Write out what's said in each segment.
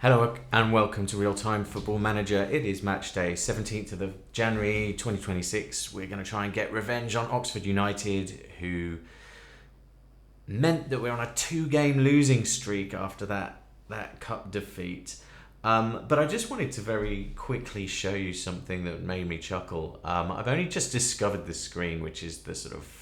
Hello and welcome to Real Time Football Manager. It is match day, 17th of January 2026. We're going to try and get revenge on Oxford United, who meant that we're on a 2-game losing streak after that cup defeat. But I just wanted to very quickly show you something that made me chuckle. I've only just discovered this screen, which is the sort of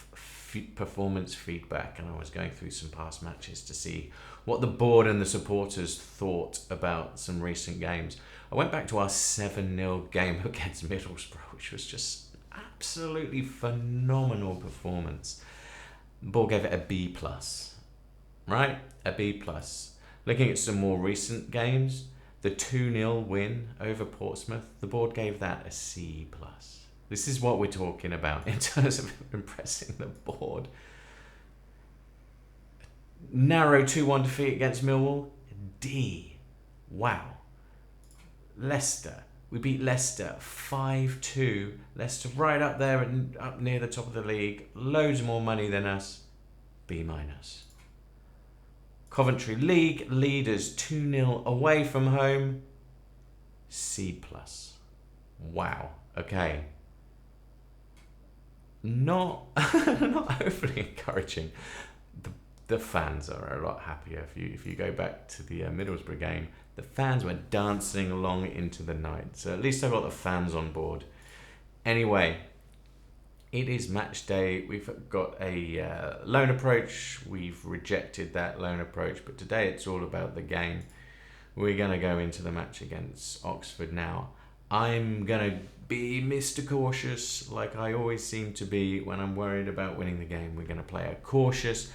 performance feedback, and I was going through some past matches to see what the board and the supporters thought about some recent games. I went back to our 7-0 game against Middlesbrough, which was just absolutely phenomenal performance. The board gave it a B+, right? A B+. Looking at some more recent games, the 2-0 win over Portsmouth, the board gave that a C+. This is what we're talking about in terms of impressing the board. Narrow 2-1 defeat against Millwall, D. Wow. Leicester. We beat Leicester 5-2. Leicester right up there and up near the top of the league. Loads more money than us. B-. Coventry League leaders 2-0 away from home. C+. Wow. Okay. Not overly encouraging. The fans are a lot happier. If you go back to the Middlesbrough game, the fans went dancing along into the night. So at least I got the fans on board. Anyway, it is match day. We've got a loan approach. We've rejected that loan approach, but today it's all about the game. We're going to go into the match against Oxford now. I'm going to be Mr. Cautious, like I always seem to be when I'm worried about winning the game. We're going to play a cautious.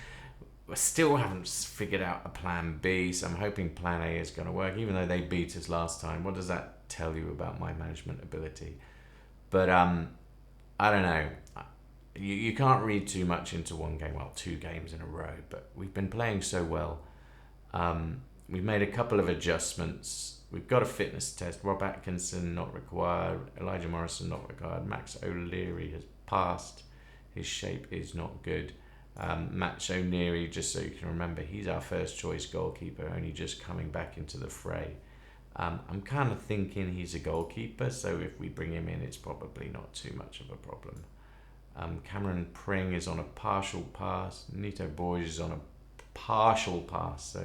I still haven't figured out a plan B, so I'm hoping plan A is going to work, even though they beat us last time. What does that tell you about my management ability? But I don't know. You can't read too much into one game. Well, 2 games in a row, but we've been playing so well. We've made a couple of adjustments. We've got a fitness test. Rob Atkinson not required. Elijah Morrison not required. Max O'Leary has passed. His shape is not good. Matt O'Neary, just so you can remember, he's our first choice goalkeeper, only just coming back into the fray. I'm kind of thinking he's a goalkeeper, so if we bring him in, it's probably not too much of a problem. Cameron Pring is on a partial pass. Nito Borges is on a partial pass, so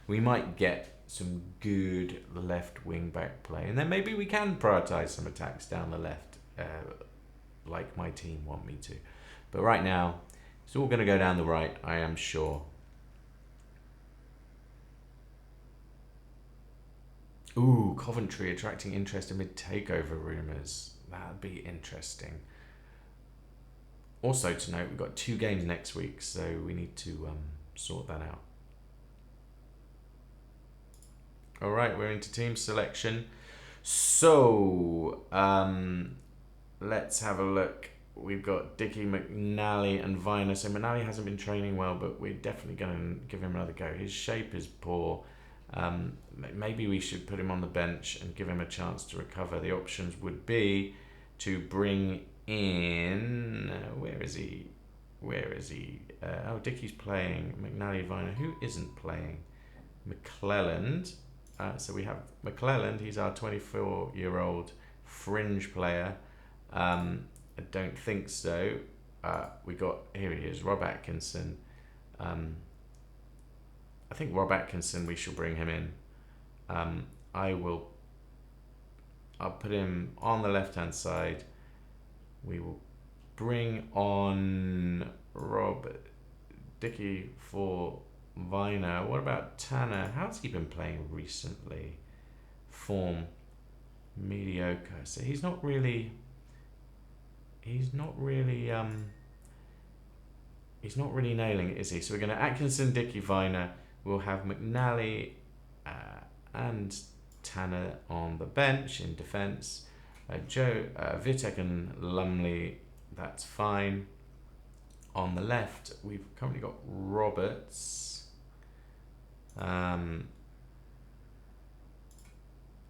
we might get some good left wing back play, and then maybe we can prioritise some attacks down the left, like my team want me to. But right now, it's all going to go down the right, I am sure. Ooh, Coventry attracting interest amid takeover rumours. That'd be interesting. Also to note, we've got 2 games next week, so we need to sort that out. Alright, we're into team selection. So, let's have a look. We've got Dickie, McNally and Viner. So McNally hasn't been training well, but we're definitely going to give him another go. His shape is poor. Maybe we should put him on the bench and give him a chance to recover. The options would be to bring in... where is he? Dickie's playing. McNally, Viner. Who isn't playing? McClelland. So we have McClelland. He's our 24-year-old fringe player. I don't think so. Here he is, Rob Atkinson. I think Rob Atkinson, we shall bring him in. I'll put him on the left-hand side. We will bring on Dickie for Viner. What about Tanner? How's he been playing recently? Form mediocre. So he's not really nailing it, is he? So we're going to Atkinson, Dickie, Viner. We'll have McNally and Tanner on the bench in defence. Vitek and Lumley, that's fine. On the left, we've currently got Roberts.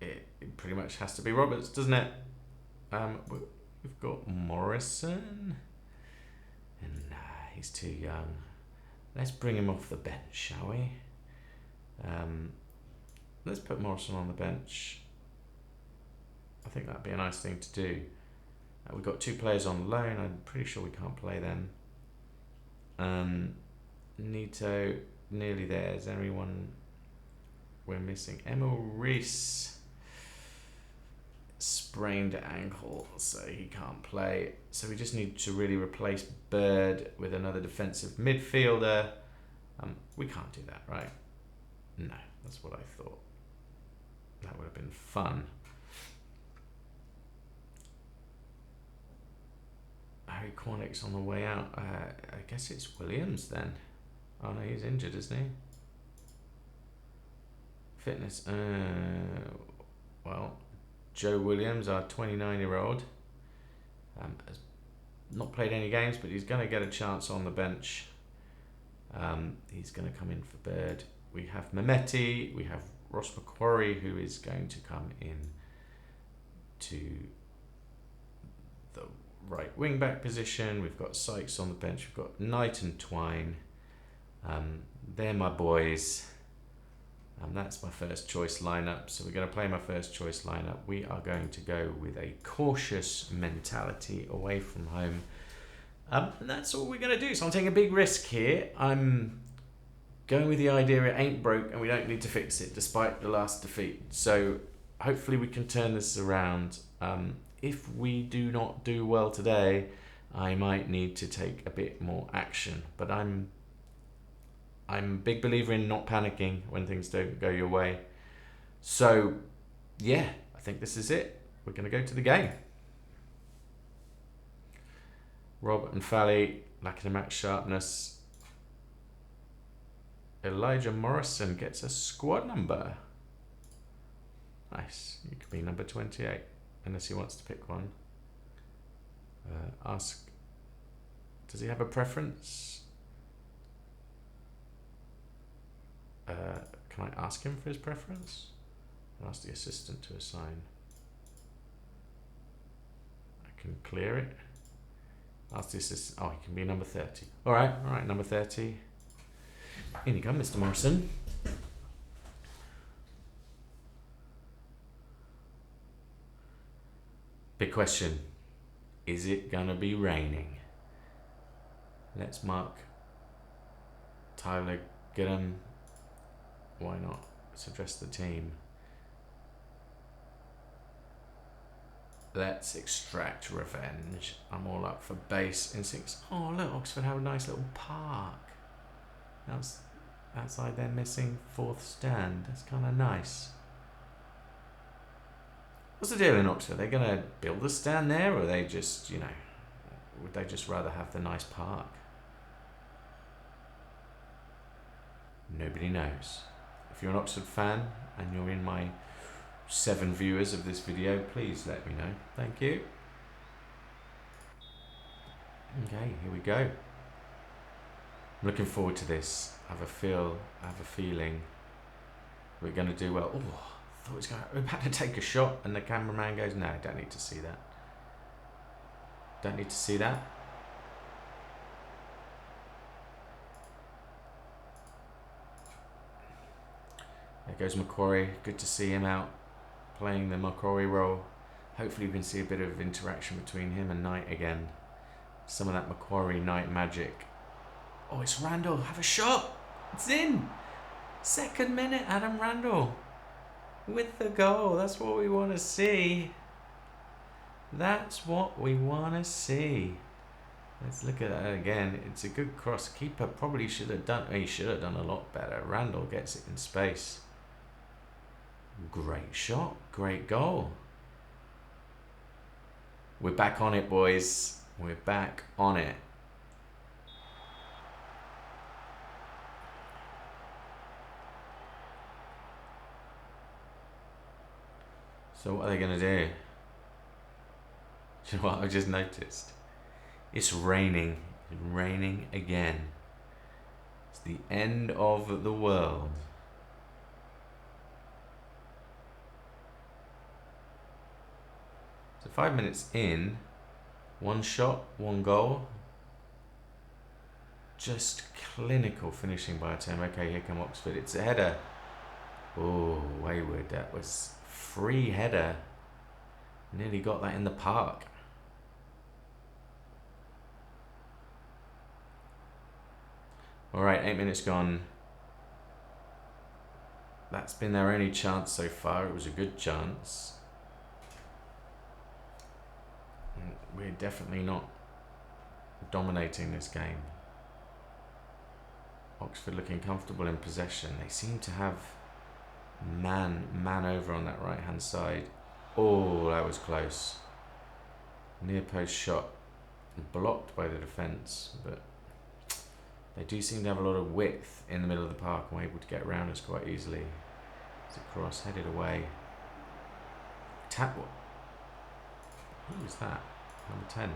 It pretty much has to be Roberts, doesn't it? We've got Morrison. And he's too young. Let's bring him off the bench, shall we? let's put Morrison on the bench. I think that'd be a nice thing to do. We've got 2 players on loan. I'm pretty sure we can't play them. Nito, nearly there. Is there anyone we're missing? Emil Reese, sprained ankle, so he can't play. So we just need to really replace Bird with another defensive midfielder. We can't do that, right? No, that's what I thought. That would have been fun. Harry Cornick's on the way out. I guess it's Williams then. Oh no, he's injured, isn't he? Fitness. Well, Joe Williams, our 29-year-old, has not played any games, but he's going to get a chance on the bench. He's going to come in for Bird. We have Mehmeti, we have Ross McQuarrie, who is going to come in to the right wing back position. We've got Sykes on the bench. We've got Knight and Twine. They're my boys. That's my first choice lineup. So we're going to play my first choice lineup. We are going to go with a cautious mentality away from home. And that's all we're going to do. So I'm taking a big risk here. I'm going with the idea it ain't broke and we don't need to fix it despite the last defeat. So hopefully we can turn this around. If we do not do well today, I might need to take a bit more action. But I'm a big believer in not panicking when things don't go your way. So, yeah, I think this is it. We're going to go to the game. Rob and Fally lacking a match sharpness. Elijah Morrison gets a squad number. Nice. You could be number 28, unless he wants to pick one. Ask, does he have a preference? Can I ask him for his preference? I'll ask the assistant to assign. I can clear it. Ask the assistant. Oh, he can be number 30. All right, number 30. In you go, Mr. Morrison. Big question. Is it gonna be raining? Let's mark Tyler Gillum. Why not? Let's address the team. Let's extract revenge. I'm all up for base instincts. Oh look, Oxford have a nice little park. That's outside their missing 4th stand. That's kind of nice. What's the deal in Oxford? Are they going to build a stand there, or are they just, would they just rather have the nice park? Nobody knows. If you're an Oxford fan and you're in my 7 viewers of this video, please let me know. Thank you. Okay, here we go. I'm looking forward to this. I have a feeling we're going to do well. Oh, I thought we're about to take a shot, and the cameraman goes, no, don't need to see that. Don't need to see that. There goes Macquarie. Good to see him out playing the Macquarie role. Hopefully we can see a bit of interaction between him and Knight again. Some of that Macquarie Knight magic. Oh, it's Randall. Have a shot. It's in. 2nd minute, Adam Randall with the goal. That's what we want to see. That's what we want to see. Let's look at that again. It's a good cross. Keeper probably should have done. He should have done a lot better. Randall gets it in space. Great shot. Great goal. We're back on it, boys. We're back on it. So what are they going to do? Do you know what I've just noticed? It's raining. It's raining again. It's the end of the world. So 5 minutes in, 1 shot, 1 goal. Just clinical finishing by a team. Okay, here come Oxford. It's a header. Oh, wayward. That was free header. Nearly got that in the park. Alright, 8 minutes gone. That's been their only chance so far. It was a good chance. We're definitely not dominating this game. Oxford looking comfortable in possession. They seem to have man over on that right hand side. Oh, that was close. Near post shot blocked by the defence, but they do seem to have a lot of width in the middle of the park and were able to get around us quite easily. It's a cross headed away. Tap. Who was that? Number 10.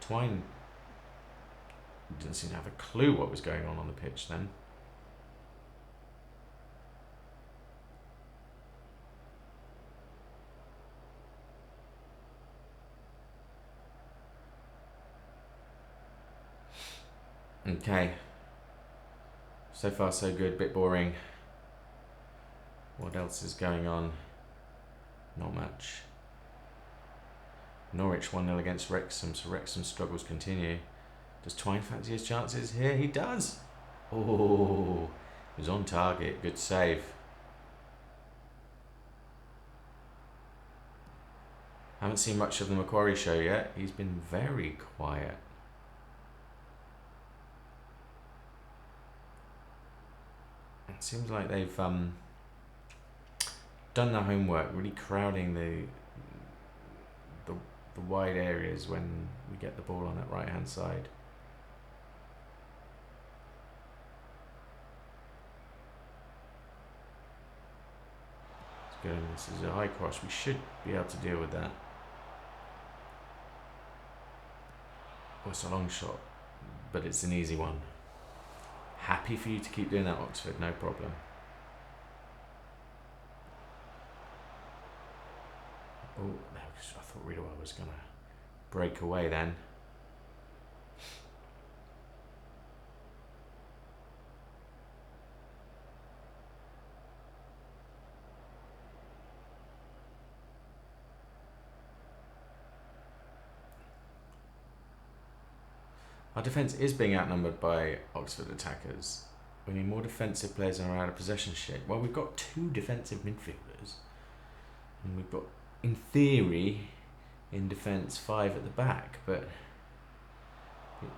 Twine didn't seem to have a clue what was going on the pitch then. Okay. So far so good, bit boring. What else is going on? Not much. Norwich 1-0 against Wrexham, so Wrexham's struggles continue. Does Twine fancy his chances here? He does! Oh, he was on target, good save. Haven't seen much of the Macquarie show yet. He's been very quiet. It seems like they've done their homework, really crowding the wide areas when we get the ball on that right hand side. It's good. This is a high cross. We should be able to deal with that. Oh, it's a long shot, but it's an easy one. Happy for you to keep doing that, Oxford, no problem. Oh, I thought Riedewald was going to break away then. Our defence is being outnumbered by Oxford attackers. We need more defensive players in our out of possession shape. Well, we've got 2 defensive midfielders. And we've got, in theory, in defence 5 at the back. But,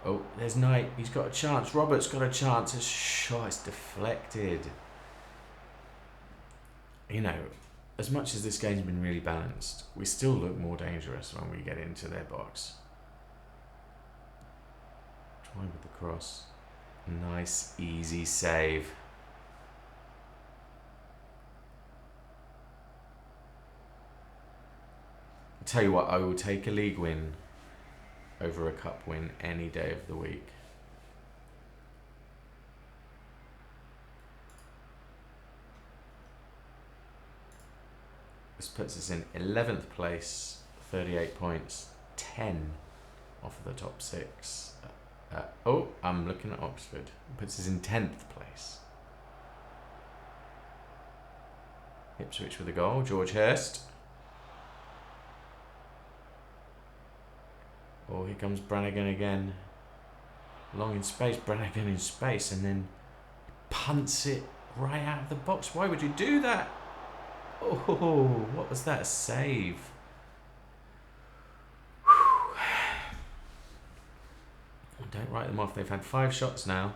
oh, there's Knight. He's got a chance. Robert's got a chance. His shot is deflected. You know, as much as this game's been really balanced, we still look more dangerous when we get into their box. With the cross. Nice, easy save. I'll tell you what, I will take a league win over a cup win any day of the week. This puts us in 11th place, 38 points, 10 off of the top 6. Oh, I'm looking at Oxford. It puts us in 10th place. Ipswich with a goal. George Hurst. Oh, here comes Brannigan again. Long in space. Brannigan in space, and then punts it right out of the box. Why would you do that? Oh, what was that? A save. Don't write them off. They've had 5 shots now.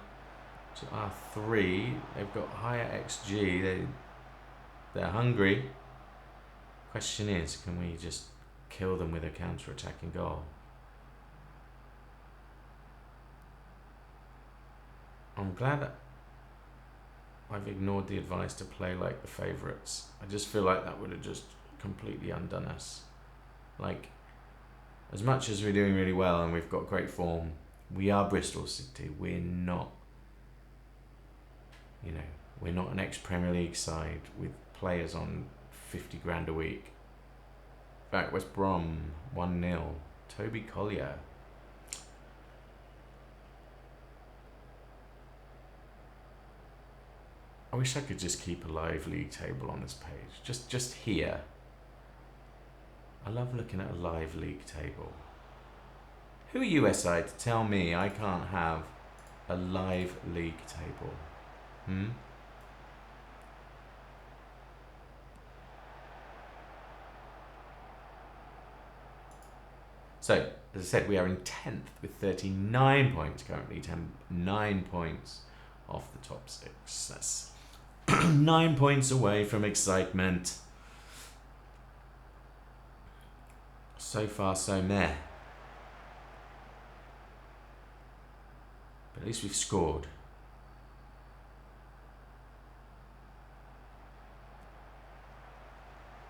So our 3. They've got higher XG. They're hungry. Question is, can we just kill them with a counter-attacking goal? I'm glad that I've ignored the advice to play like the favourites. I just feel like that would have just completely undone us. Like, as much as we're doing really well and we've got great form, we are Bristol City. We're not, we're not an ex-Premier League side with players on 50 grand a week. In fact, West Brom 1-0. Toby Collier. I wish I could just keep a live league table on this page. Just here. I love looking at a live league table. Who are you, SI, to tell me I can't have a live league table? So, as I said, we are in 10th with 39 points currently, 9 points off the top 6. That's 9 points away from excitement. So far, so meh. But at least we've scored.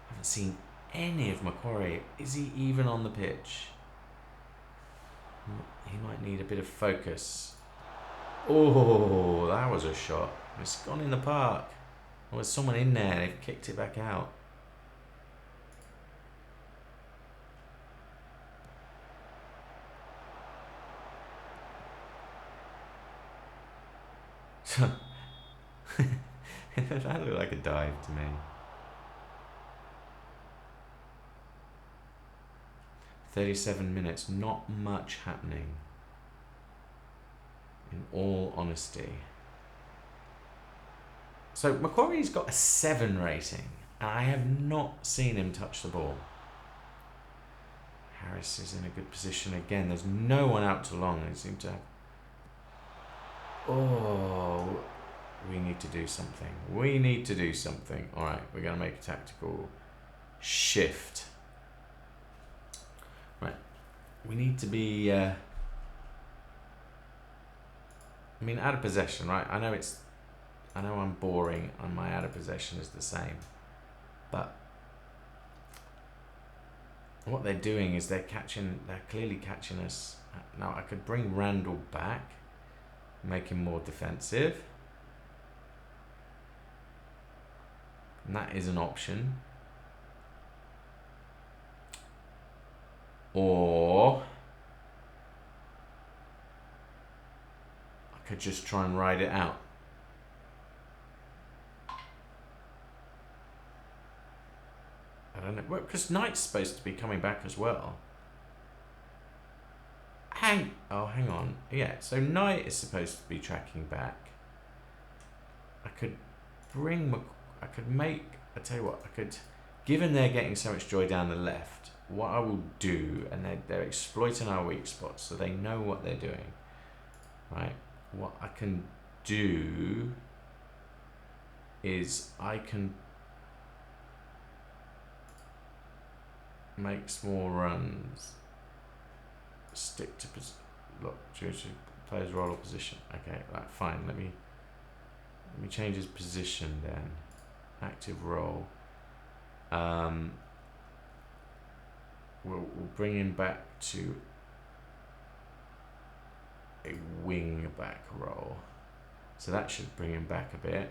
I haven't seen any of Macquarie. Is he even on the pitch? He might need a bit of focus. Oh, that was a shot. It's gone in the park. Well, there's someone in there. They've kicked it back out. That looked like a dive to me. 37 minutes, not much happening, in all honesty. So Macquarie's got a 7 rating, and I have not seen him touch the ball. Harris is in a good position again. There's no one out too long. They seem to have... Oh, we need to do something. We need to do something. All right, we're going to make a tactical shift. Right, we need to be... I mean, out of possession, right? I know I'm boring, and my out of possession is the same, but what they're doing is they're clearly catching us. Now I could bring Randall back, make him more defensive, and that is an option. Or I could just try and ride it out. I don't know, because Knight's supposed to be coming back as well. Hang on. Yeah, so Knight is supposed to be tracking back. I could tell you what, given they're getting so much joy down the left, what I will do, and they're exploiting our weak spots, so they know what they're doing, right? What I can do is I can make small runs, stick to player's role or position. Okay, right, fine. Let me change his position then. Active role. We'll bring him back to a wing back role. So that should bring him back a bit.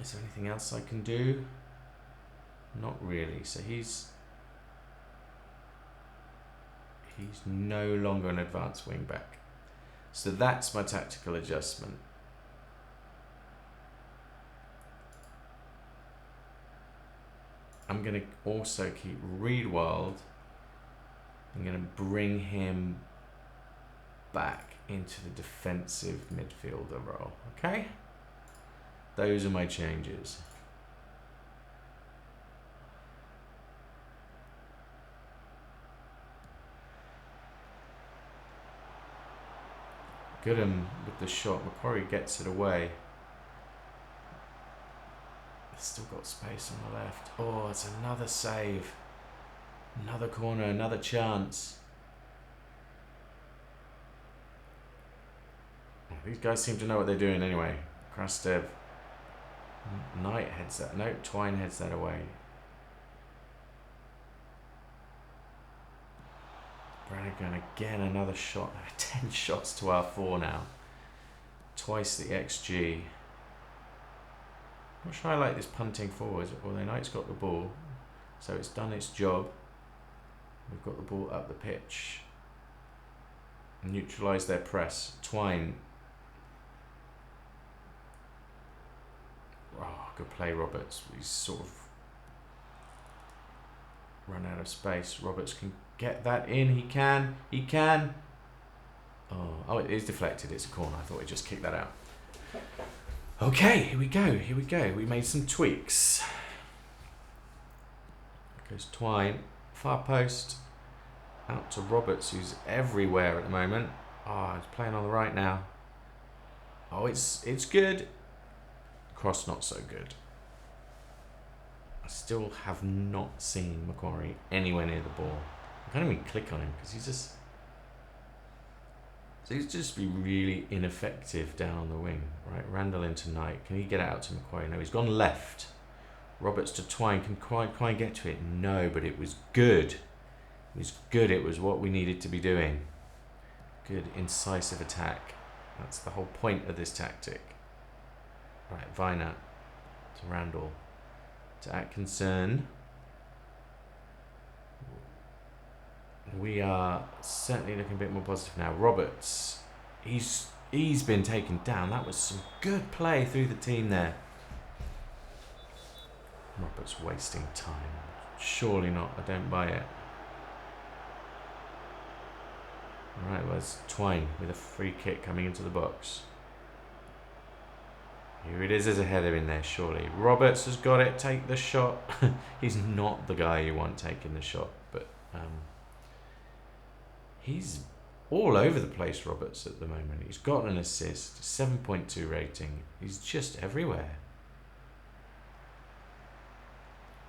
Is there anything else I can do? Not really. So he's no longer an advanced wing back. So that's my tactical adjustment. I'm going to also keep Reedwald. I'm going to bring him back into the defensive midfielder role. Okay? Those are my changes. Goodham with the shot. Macquarie gets it away. They've still got space on the left. Oh, it's another save. Another corner, another chance. These guys seem to know what they're doing anyway. Krastev. Knight heads that. No, Twine heads that away. Brannigan again, another shot. 10 shots to our 4 now. Twice the XG. Not sure I like this punting forward. Although Knight's got the ball, so it's done its job. We've got the ball up the pitch. Neutralise their press. Twine good play, Roberts. He's sort of run out of space. Roberts can get that in. He can. Oh, it is deflected. It's a corner. I thought we'd just kick that out. Okay, here we go. We made some tweaks. Goes Twine, far post, out to Roberts, who's everywhere at the moment. Oh, he's playing on the right now. Oh, it's good. Cross not so good. I still have not seen Macquarie anywhere near the ball. I can't even click on him because he's just be really ineffective down on the wing. Right, Randall into Knight. Can he get it out to Macquarie? No, he's gone left. Roberts to Twine. Can Twine get to it? No, but it was good. It was what we needed to be doing. Good, incisive attack. That's the whole point of this tactic. Right, Viner to Randall to Atkinson. We are certainly looking a bit more positive now. Roberts, he's been taken down. That was some good play through the team there. Roberts wasting time. Surely not. I don't buy it. Alright, well, it's Twine with a free kick coming into the box. Here it is as a header in there, surely. Roberts has got it. Take the shot. He's not the guy you want taking the shot, but he's all over the place, Roberts, at the moment. He's got an assist, 7.2 rating. He's just everywhere.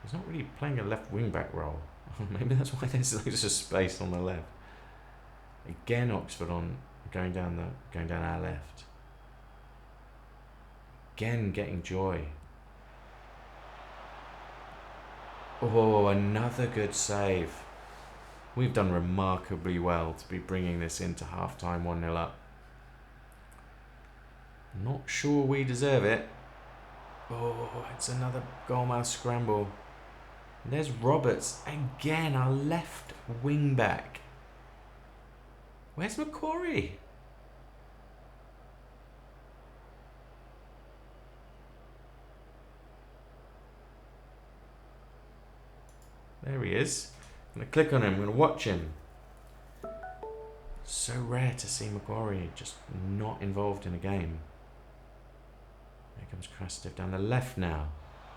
He's not really playing a left wing back role. Maybe that's why there's loads of space on the left. Again, Oxford on going down our left. Again, getting joy. Oh, another good save. We've done remarkably well to be bringing this into half-time 1-0 up. Not sure we deserve it. Oh, it's another goalmouth scramble. And there's Roberts again, our left wing back. Where's Macquarie? There he is. I'm going to click on him. I'm going to watch him. So rare to see Macquarie just not involved in a game. Here comes Krastev down the left now.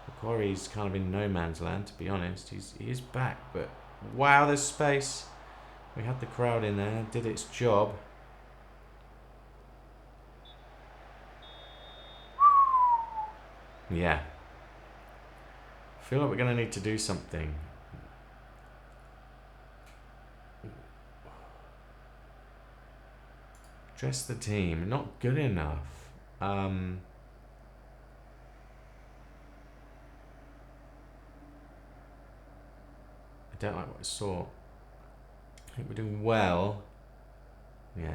Macquarie's kind of in no man's land, to be honest. He is back, but wow, there's space. We had the crowd in there, did its job. Yeah. I feel like we're going to need to do something. Dress the team. Not good enough. I don't like what I saw. I think we're doing well. Yeah,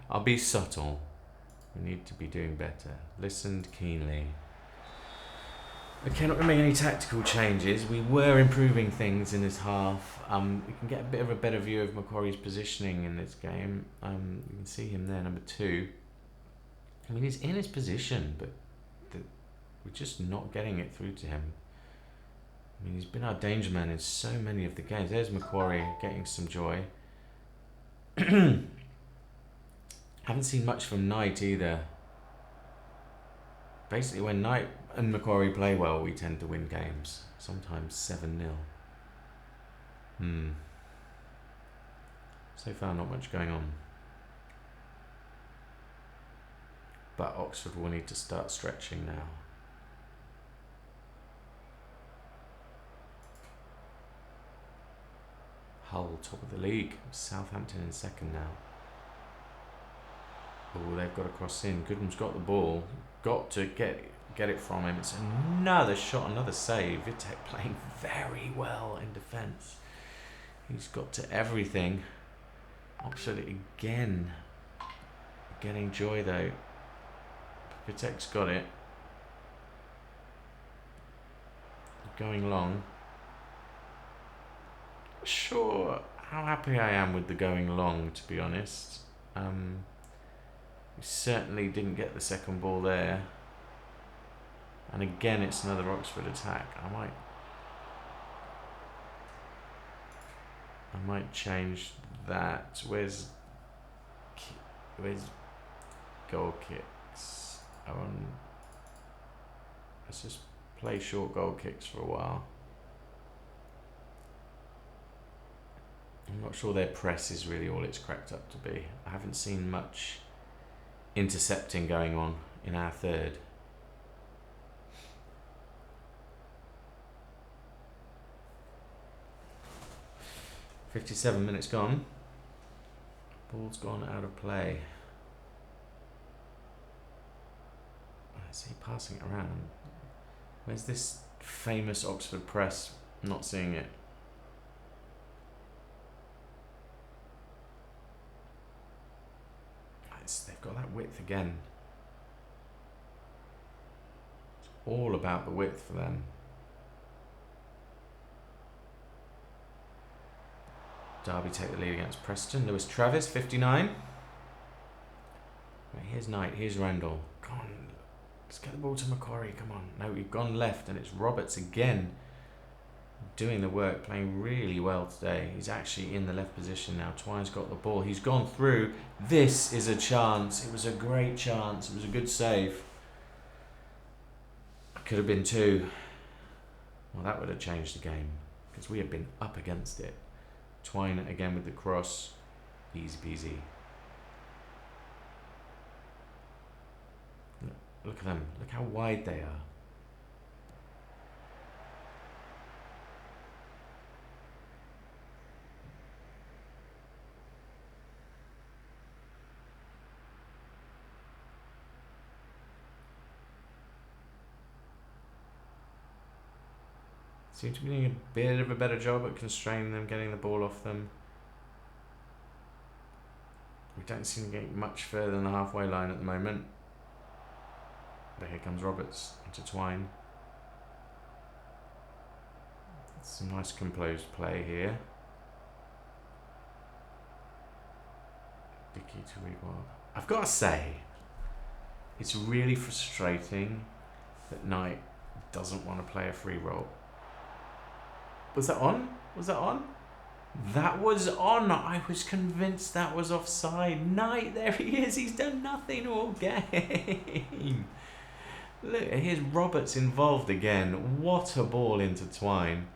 I'll be subtle. We need to be doing better. Listened keenly. Okay, not going to make any tactical changes. We were improving things in this half. We can get a bit of a better view of Macquarie's positioning in this game. You can see him there, number 2. I mean, he's in his position, but we're just not getting it through to him. I mean, he's been our danger man in so many of the games. There's Macquarie getting some joy. Haven't seen much from Knight either. Basically, when Knight and Macquarie play well, we tend to win games. Sometimes 7-0. So far, not much going on. But Oxford will need to start stretching now. Hull, top of the league. Southampton in second now. Oh, they've got to cross in. Goodman's got the ball. Got to get it from him. It's another shot, another save. Vitek playing very well in defence. He's got to everything. Oxford again. Getting joy though. Vitek's got it. Going long. Sure, how happy I am with the going long, to be honest. We certainly didn't get the second ball there. And again, it's another Oxford attack. I might change that. Where's goal kicks? Let's just play short goal kicks for a while. I'm not sure their press is really all it's cracked up to be. I haven't seen much intercepting going on in our third. "57 minutes gone. Ball's gone out of play. I see passing it around. Where's this famous Oxford press? I'm not seeing it. They've got that width again. It's all about the width for them. Derby take the lead against Preston. Lewis Travis, 59. Right, here's Knight, here's Randall. Come on, let's get the ball to Macquarie, come on. No, we've gone left and it's Roberts again doing the work, playing really well today. He's actually in the left position now. Twine's got the ball. He's gone through. This is a chance. It was a great chance. It was a good save. Could have been 2. Well, that would have changed the game because we have been up against it. Twine again with the cross. Easy peasy. Look at them. Look how wide they are. Seem to be doing a bit of a better job at constraining them, getting the ball off them. We don't seem to get much further than the halfway line at the moment. But here comes Roberts into Twine. Some nice composed play here. Dickey to Rewald. I've got to say, it's really frustrating that Knight doesn't want to play a free roll. Was that on? Was that on? That was on. I was convinced that was offside. Knight, there he is. He's done nothing all game. Look, here's Roberts involved again. What a ball into Twine.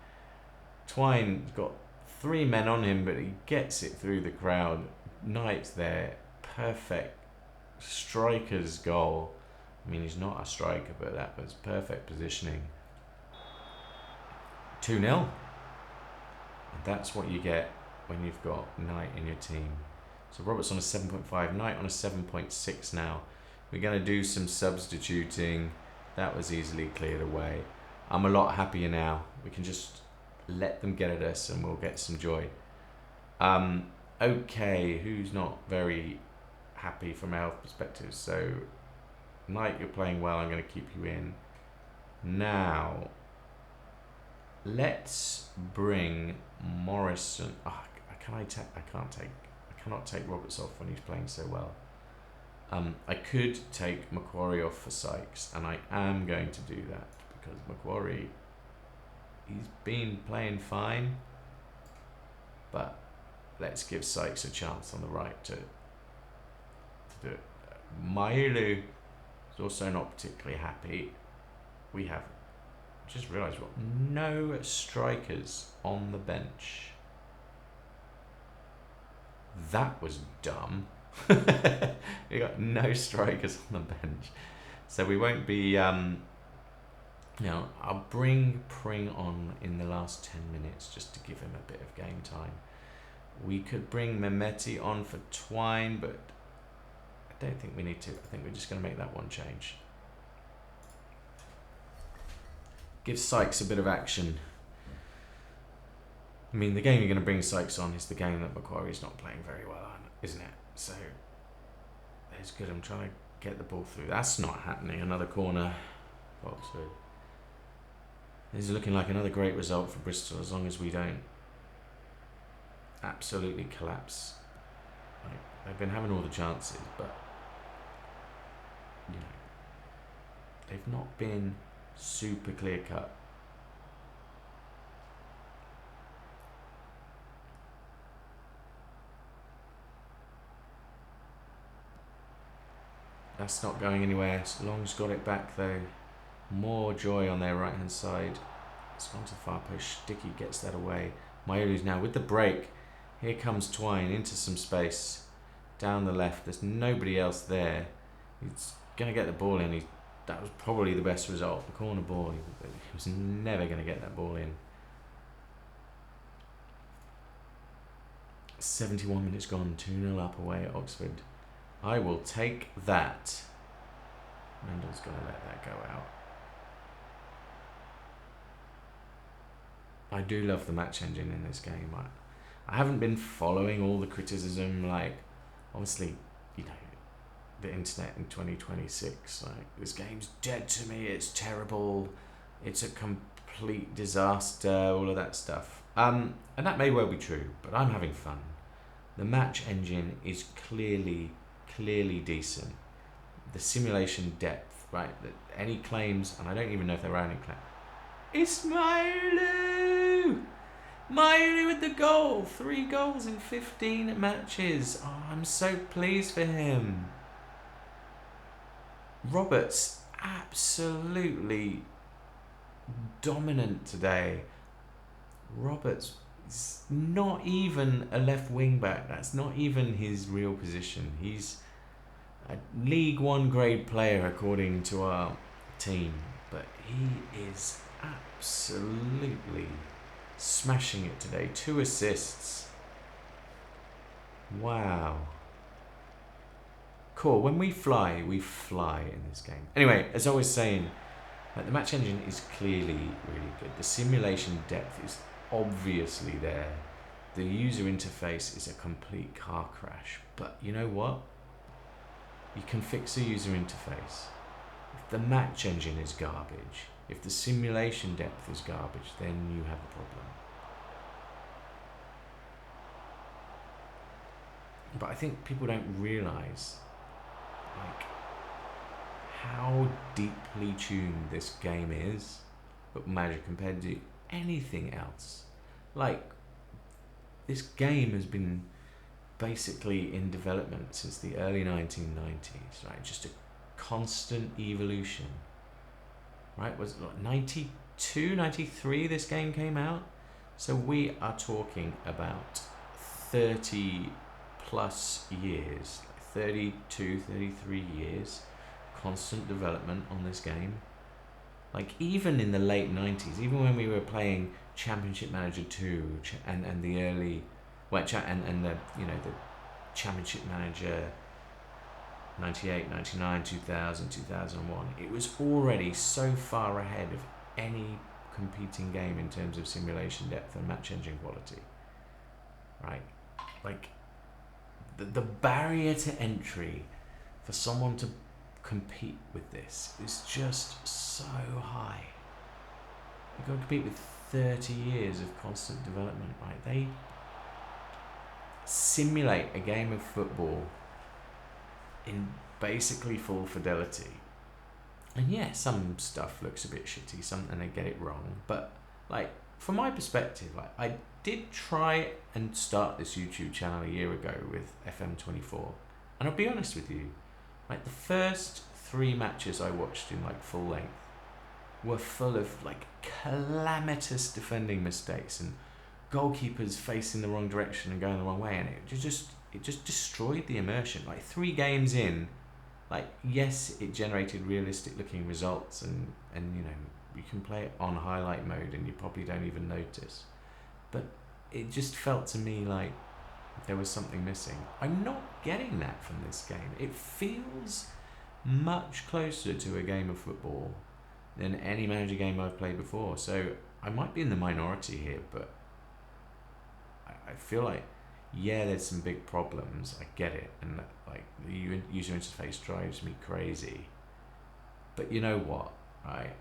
Twine's got 3 men on him, but he gets it through the crowd. Knight's there. Perfect striker's goal. I mean, he's not a striker, but that was perfect positioning. 2-0. And that's what you get when you've got Knight in your team. So Roberts on a 7.5, Knight on a 7.6 now. We're going to do some substituting. That was easily cleared away. I'm a lot happier now. We can just let them get at us and we'll get some joy. Okay, who's not very happy from our health perspective? So Knight, you're playing well. I'm going to keep you in. Now, let's bring Morrison. I cannot take Roberts off when he's playing so well. I could take Macquarie off for Sykes, and I am going to do that because Macquarie, he's been playing fine, but let's give Sykes a chance on the right to do it. Mailu is also not particularly happy. We have just realised we've got no strikers on the bench. That was dumb. We got no strikers on the bench, so we won't be. I'll bring Pring on in the last 10 minutes just to give him a bit of game time. We could bring Mehmeti on for Twine, but I don't think we need to. I think we're just going to make that one change. Give Sykes a bit of action. I mean, the game you're going to bring Sykes on is the game that Macquarie's not playing very well on, isn't it? So, it's good. I'm trying to get the ball through. That's not happening. Another corner. Oxford. This is looking like another great result for Bristol as long as we don't absolutely collapse. They've been having all the chances, but they've not been Super clear cut. That's not going anywhere. Long's got it back though. More Joy on their right hand side. It's gone to the far post. Sticky gets that away. Mayolu's now with the break. Here comes Twine into some space. Down the left. There's nobody else there. He's going to get the ball in. That was probably the best result. The corner ball. He was never going to get that ball in. 71 minutes gone. 2-0 up away at Oxford. I will take that. Randall's going to let that go out. I do love the match engine in this game. I haven't been following all the criticism, like, obviously, you know, the internet in 2026, like, this game's dead to me, it's terrible, it's a complete disaster, all of that stuff. And that may well be true, but I'm having fun. The match engine is clearly decent. The simulation depth, right? Any claims, and I don't even know if there are any claims. It's Mayolu with the goal. 3 goals in 15 matches. Oh, I'm so pleased for him. Roberts absolutely dominant today. Roberts is not even a left wing back. That's not even his real position. He's a League One grade player according to our team, but he is absolutely smashing it today. 2 assists. Wow. Cool. When we fly in this game. Anyway, as I was saying, the match engine is clearly really good. The simulation depth is obviously there. The user interface is a complete car crash. But you know what? You can fix a user interface. If the match engine is garbage, if the simulation depth is garbage, then you have a problem. But I think people don't realise, like, how deeply tuned this game is, but Magic compared to anything else. Like, this game has been basically in development since the early 1990s, right? Just a constant evolution, right? Was it 92, 93 this game came out? So we are talking about 30 plus years, 32, 33 years, constant development on this game. Like, even in the late 90s, even when we were playing Championship Manager 2 and the early, well, and the, you know, the Championship Manager 98, 99, 2000, 2001, it was already so far ahead of any competing game in terms of simulation depth and match engine quality, right? Like, the barrier to entry for someone to compete with this is just so high. You've got to compete with 30 years of constant development, right? They simulate a game of football in basically full fidelity. And yeah, some stuff looks a bit shitty, and they get it wrong. But, like, from my perspective, like, I did try and start this YouTube channel a year ago with FM24. And I'll be honest with you, like, the first 3 matches I watched in, like, full length were full of, like, calamitous defending mistakes and goalkeepers facing the wrong direction and going the wrong way, and it just destroyed the immersion. Like, 3 games in, like, yes, it generated realistic looking results, and you know, you can play it on highlight mode and you probably don't even notice, but it just felt to me like there was something missing. I'm not getting that from this game. It feels much closer to a game of football than any manager game I've played before. So I might be in the minority here, but I feel like, yeah, there's some big problems. I get it, and like, the user interface drives me crazy. But you know what, right?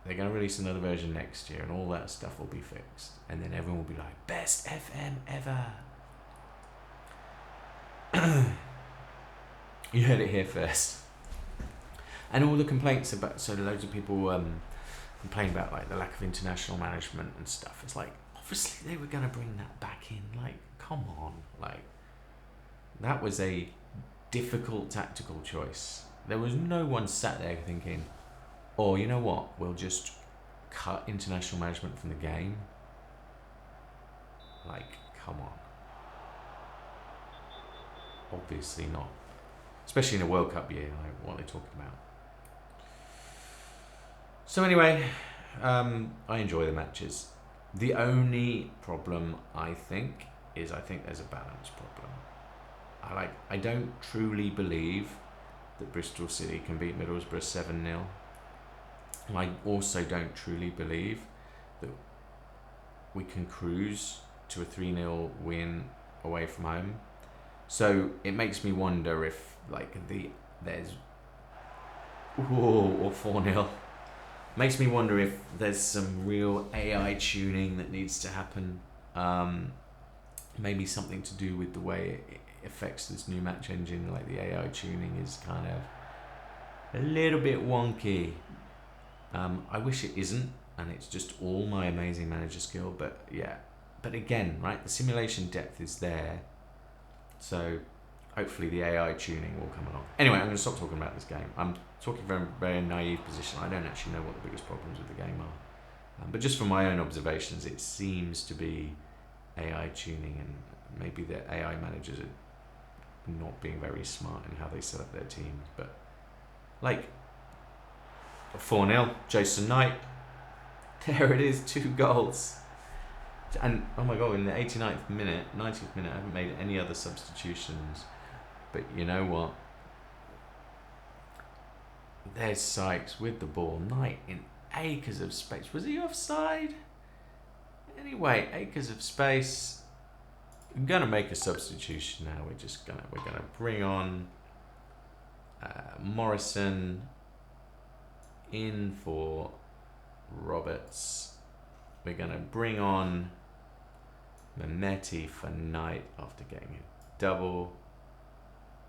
They're going to release another version next year, and all that stuff will be fixed, and then everyone will be like, best FM ever. You heard it here first. And all the complaints about, so loads of people complain about like the lack of international management and stuff. It's like, obviously they were going to bring that back in. Like, come on. Like, that was a difficult tactical choice. There was no one sat there thinking, oh, you know what, we'll just cut international management from the game. Like, come on. Obviously not. Especially in a World Cup year, like, what are they talking about? So anyway, I enjoy the matches. The only problem, I think there's a balance problem. I don't truly believe that Bristol City can beat Middlesbrough 7-0. And I also don't truly believe that we can cruise to a 3-0 win away from home. So it makes me wonder if there's or 4-0. Makes me wonder if there's some real AI tuning that needs to happen. Maybe something to do with the way it affects this new match engine. Like the AI tuning is kind of a little bit wonky. I wish it isn't, and it's just all my amazing manager skill. But yeah, but again, right, the simulation depth is there. So hopefully the AI tuning will come along. Anyway, I'm going to stop talking about this game. I'm talking from a very naive position. I don't actually know what the biggest problems with the game are. But just from my own observations, it seems to be AI tuning, and maybe the AI managers are not being very smart in how they set up their teams. But like 4-0, Jason Knight. There it is, 2 goals. And oh my god, in the 89th minute, 90th minute, I haven't made any other substitutions. But you know what? There's Sykes with the ball. Knight in acres of space. Was he offside? Anyway, acres of space. I'm gonna make a substitution now. We're gonna bring on Morrison in for Roberts. We're gonna bring on Mehmeti for Knight after getting a double.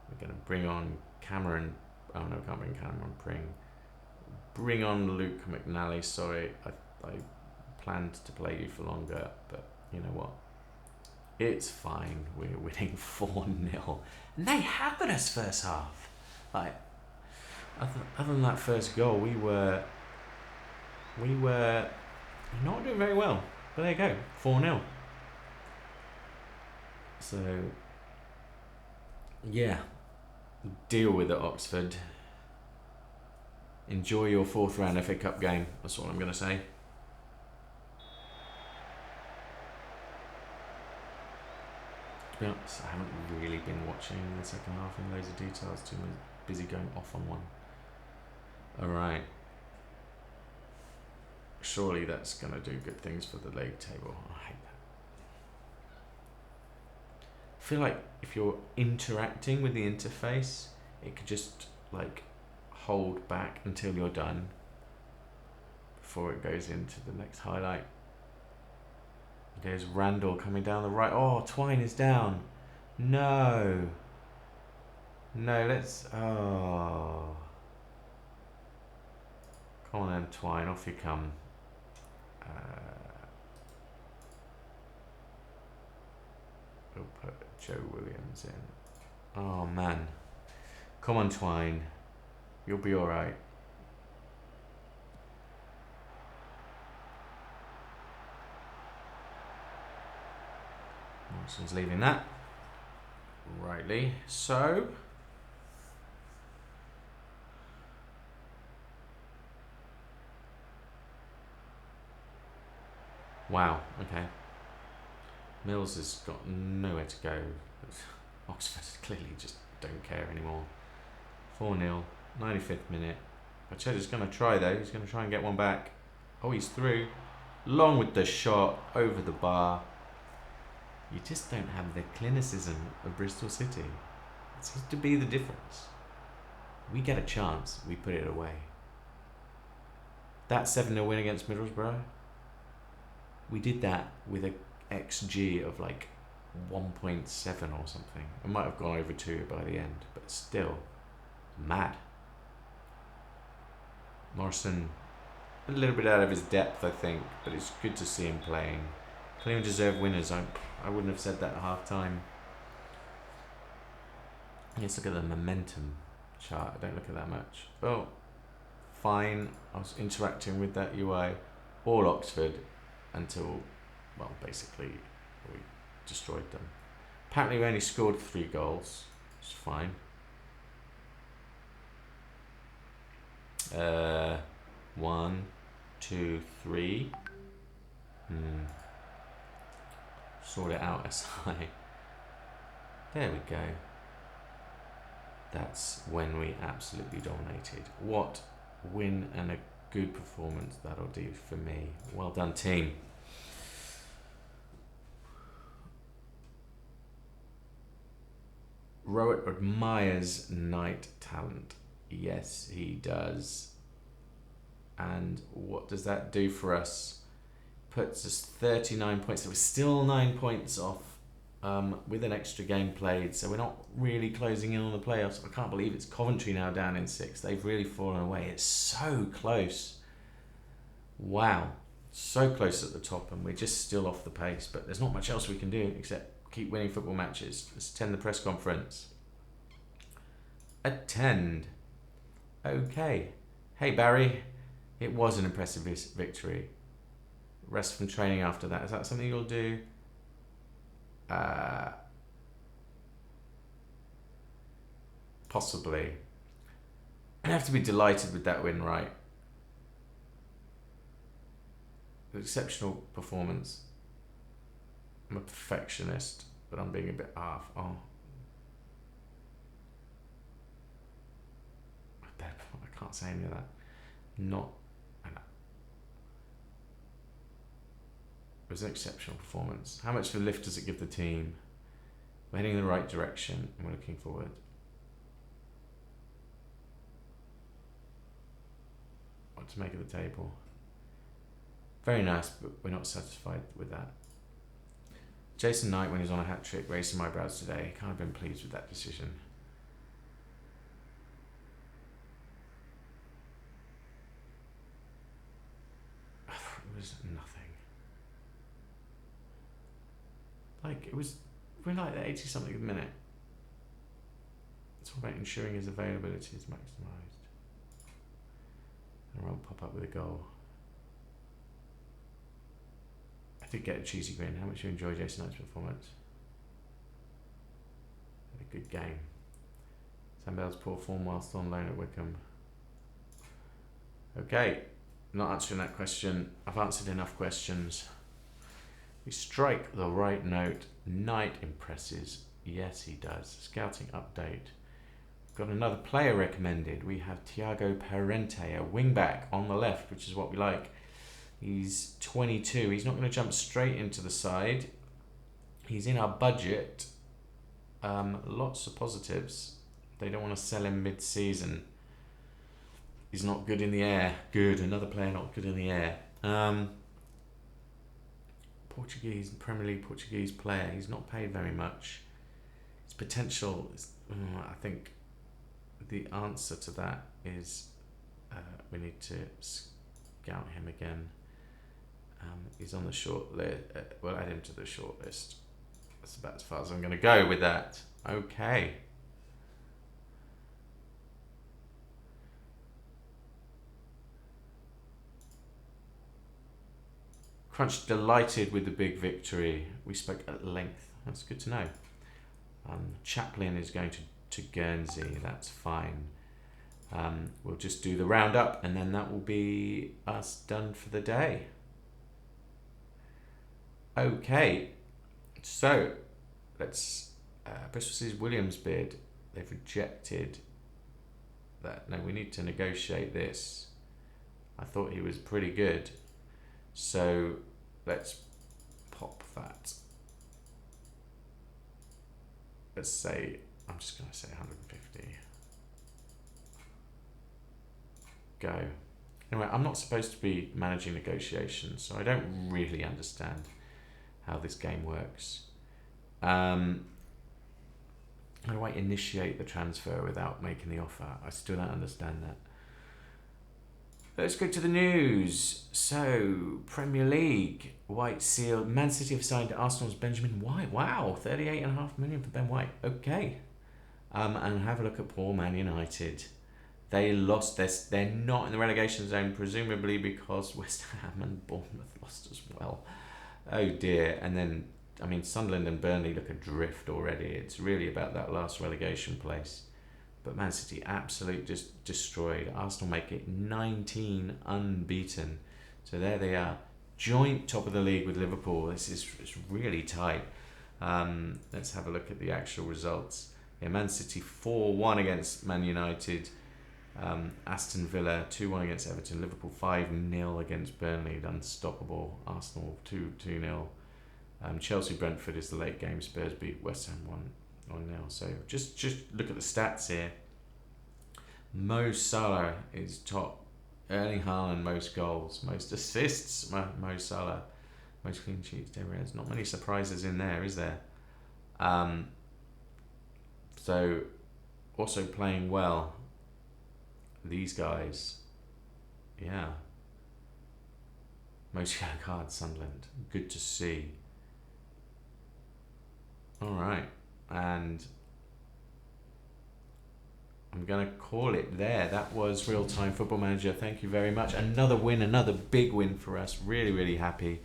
We're going to bring on Cameron. Oh no, can't bring Cameron Pring. Bring on Luke McNally. Sorry, I planned to play you for longer, but you know what? It's fine. We're winning 4-0. And they hammered us first half. Like, other than that first goal, we were not doing very well. But there you go, 4-0. So, yeah, deal with it, Oxford. Enjoy your 4th round FA Cup game. That's all I'm going to say. To be honest, I haven't really been watching the second half in loads of details. Too busy going off on one. Alright. Surely that's going to do good things for the league table. I hate that. I feel like if you're interacting with the interface, it could just like hold back until you're done before it goes into the next highlight. There's Randall coming down the right. Oh, Twine is down. No, let's... Oh. Come on then, Twine, off you come. We'll put Joe Williams in. Oh man. Come on, Twine. You'll be alright. Morrison's leaving that. Rightly so. Wow, okay. Mills has got nowhere to go. Oxford clearly just don't care anymore. 4-0, 95th minute. Pacheco's going to try though. He's going to try and get one back. Oh, he's through. Long with the shot over the bar. You just don't have the clinicism of Bristol City. It seems to be the difference. We get a chance, we put it away. That 7-0 win against Middlesbrough, we did that with a XG of like 1.7 or something. It might have gone over 2 by the end, but still mad. Morrison, a little bit out of his depth, I think, but it's good to see him playing. Clearly deserved winners. I wouldn't have said that at half time. Let's look at the momentum chart. I don't look at that much. Oh, fine. I was interacting with that UI all Oxford until, well, basically we destroyed them. Apparently we only scored 3 goals. It's fine. 1, 2, 3. Sort it out, SI. There we go. That's when we absolutely dominated. What win and a good performance that'll do for me. Well done, team. Rowett admires Knight talent. Yes, he does. And what does that do for us? Puts us 39 points. So we're still 9 points off with an extra game played. So we're not really closing in on the playoffs. I can't believe it's Coventry now down in 6th. They've really fallen away. It's so close. Wow. So close at the top, and we're just still off the pace. But there's not much else we can do except keep winning football matches. Let's attend the press conference. Attend. Okay. Hey, Barry. It was an impressive victory. Rest from training after that. Is that something you'll do? Possibly. I have to be delighted with that win, right? An exceptional performance. I'm a perfectionist, but I'm being a bit off. Oh. I can't say any of that. Not. It was an exceptional performance. How much of a lift does it give the team? We're heading in the right direction and we're looking forward. What to make of the table? Very nice, but we're not satisfied with that. Jason Knight, when he was on a hat-trick, raised some eyebrows today. Can't have been pleased with that decision. It was nothing. Like, we're like at 80 something a minute. It's all about ensuring his availability is maximised. And I won't pop up with a goal. I did get a cheesy grin. How much do you enjoy Jason Knight's performance? Had a good game. Sam Bell's poor form whilst on loan at Wickham. Okay, not answering that question. I've answered enough questions. We strike the right note. Knight impresses. Yes, he does. Scouting update. Got another player recommended. We have Thiago Parente, a wing-back on the left, which is what we like. He's 22. He's not going to jump straight into the side. He's in our budget. Lots of positives. They don't want to sell him mid-season. He's not good in the air. Good. Another player not good in the air. Portuguese, Premier League Portuguese player. He's not paid very much. His potential is, I think the answer to that is we need to scout him again. He's on the short list. We'll add him to the short list. That's about as far as I'm going to go with that. Okay. Crunch delighted with the big victory. We spoke at length. That's good to know. Chaplin is going to Guernsey. That's fine. We'll just do the roundup and then that will be us done for the day. Okay. So, let's... Bristol Williams bid. They've rejected that. No, we need to negotiate this. I thought he was pretty good. So let's pop that. Let's say, I'm just going to say 150. Go. Anyway, I'm not supposed to be managing negotiations, so I don't really understand how this game works. How do I initiate the transfer without making the offer? I still don't understand that. Let's go to the news. So, Premier League, White Seal, Man City have signed Arsenal's Benjamin White. Wow, 38.5 million for Ben White. Okay. And have a look at poor Man United. They lost this. They're not in the relegation zone, presumably because West Ham and Bournemouth lost as well. Oh dear. And then, I mean, Sunderland and Burnley look adrift already. It's really about that last relegation place. But Man City absolutely just destroyed. Arsenal make it 19 unbeaten. So there they are. Joint top of the league with Liverpool. It's really tight. Let's have a look at the actual results. Yeah, Man City 4-1 against Man United. Aston Villa 2-1 against Everton. Liverpool 5-0 against Burnley. Unstoppable. Arsenal 2-0. Chelsea Brentford is the late game. Spurs beat West Ham 1-0. So just look at the stats here. Mo Salah is top. Erling Haaland most goals, most assists. Mo Salah most clean sheets. There's not many surprises in there, is there? So also playing well. These guys, yeah. Most yellow cards, Sunderland. Good to see. All right, and I'm going to call it there. That was Real Time Football Manager. Thank you very much. Another win, another big win for us. Really, really happy.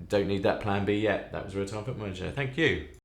Don't need that plan B yet. That was Real Time Football Manager. Thank you.